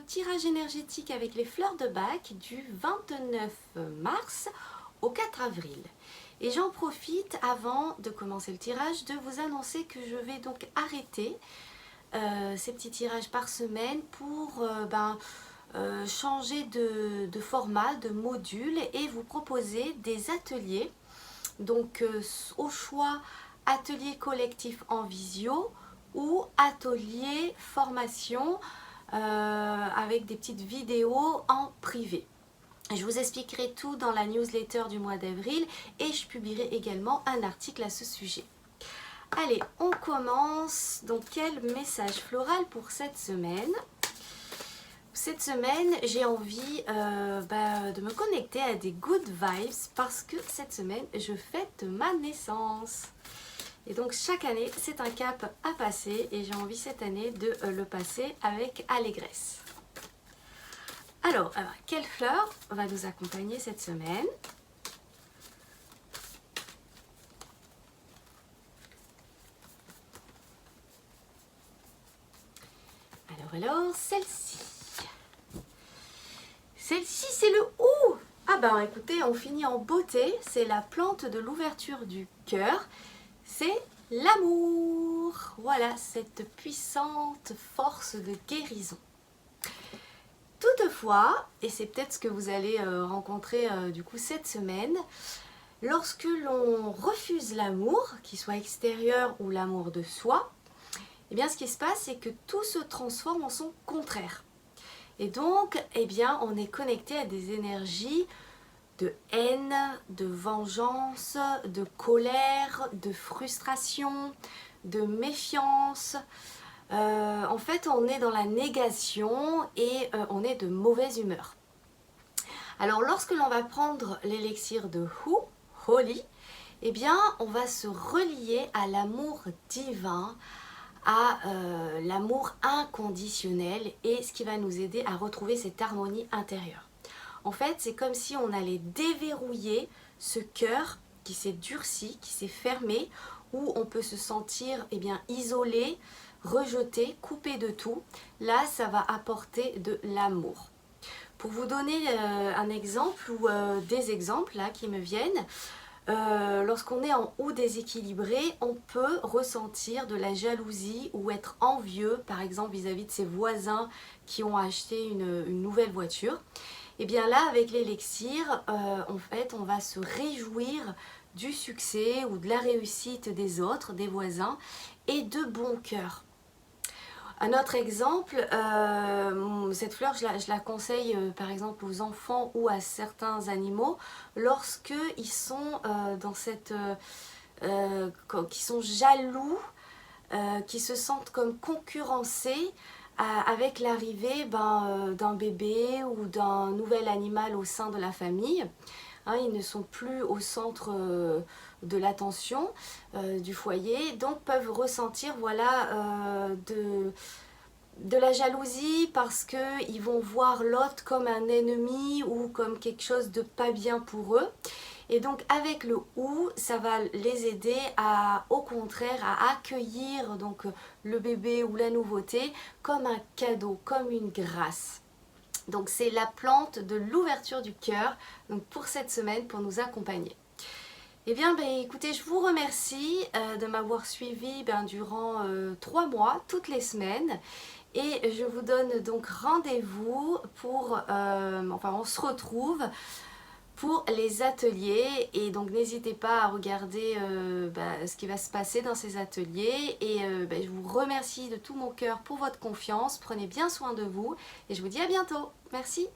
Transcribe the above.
tirage énergétique avec les fleurs de Bach du 29 mars au 4 avril. Et j'en profite avant de commencer le tirage de vous annoncer que je vais donc arrêter ces petits tirages par semaine pour changer de format, de module et vous proposer des ateliers. Donc au choix atelier collectif en visio ou atelier formation avec des petites vidéos en privé. Je vous expliquerai tout dans la newsletter du mois d'avril et je publierai également un article à ce sujet. Allez, on commence. Donc quel message floral pour cette semaine? Cette semaine, j'ai envie de me connecter à des good vibes parce que cette semaine, je fête ma naissance. Et donc chaque année, c'est un cap à passer et j'ai envie cette année de le passer avec allégresse. Alors, quelle fleur va nous accompagner cette semaine? Alors, celle-ci. Celle-ci, c'est le hou. Ah ben écoutez, on finit en beauté. C'est la plante de l'ouverture du cœur. C'est l'amour. Voilà, cette puissante force de guérison. Toutefois, et c'est peut-être ce que vous allez rencontrer du coup cette semaine, lorsque l'on refuse l'amour, qu'il soit extérieur ou l'amour de soi, eh bien ce qui se passe, c'est que tout se transforme en son contraire. Et donc, eh bien, on est connecté à des énergies de haine, de vengeance, de colère, de frustration, de méfiance. En fait, on est dans la négation et on est de mauvaise humeur. Alors, lorsque l'on va prendre l'élixir de Holy, eh bien, on va se relier à l'amour divin, à l'amour inconditionnel et ce qui va nous aider à retrouver cette harmonie intérieure. En fait, c'est comme si on allait déverrouiller ce cœur qui s'est durci, qui s'est fermé, où on peut se sentir isolé, rejeté, coupé de tout. Là, ça va apporter de l'amour. Pour vous donner un exemple ou des exemples là, qui me viennent, lorsqu'on est en haut déséquilibré, on peut ressentir de la jalousie ou être envieux, par exemple vis-à-vis de ses voisins qui ont acheté une nouvelle voiture. Et bien là, avec l'élixir, en fait, on va se réjouir du succès ou de la réussite des autres, des voisins, et de bon cœur. Un autre exemple, cette fleur, je la conseille par exemple aux enfants ou à certains animaux lorsqu'ils sont dans cette, qui sont jaloux, qui se sentent comme concurrencés avec l'arrivée d'un bébé ou d'un nouvel animal au sein de la famille. Hein, ils ne sont plus au centre de l'attention du foyer, donc peuvent ressentir voilà, de la jalousie parce qu'ils vont voir l'autre comme un ennemi ou comme quelque chose de pas bien pour eux. Et donc avec le ou, ça va les aider à, au contraire, à accueillir donc le bébé ou la nouveauté comme un cadeau, comme une grâce. Donc c'est la plante de l'ouverture du cœur pour cette semaine pour nous accompagner. Eh bien, écoutez, je vous remercie de m'avoir suivi durant 3 mois, toutes les semaines. Et je vous donne donc rendez-vous pour, on se retrouve pour les ateliers. Et donc n'hésitez pas à regarder ce qui va se passer dans ces ateliers. Et je vous remercie de tout mon cœur pour votre confiance. Prenez bien soin de vous et je vous dis à bientôt. Merci.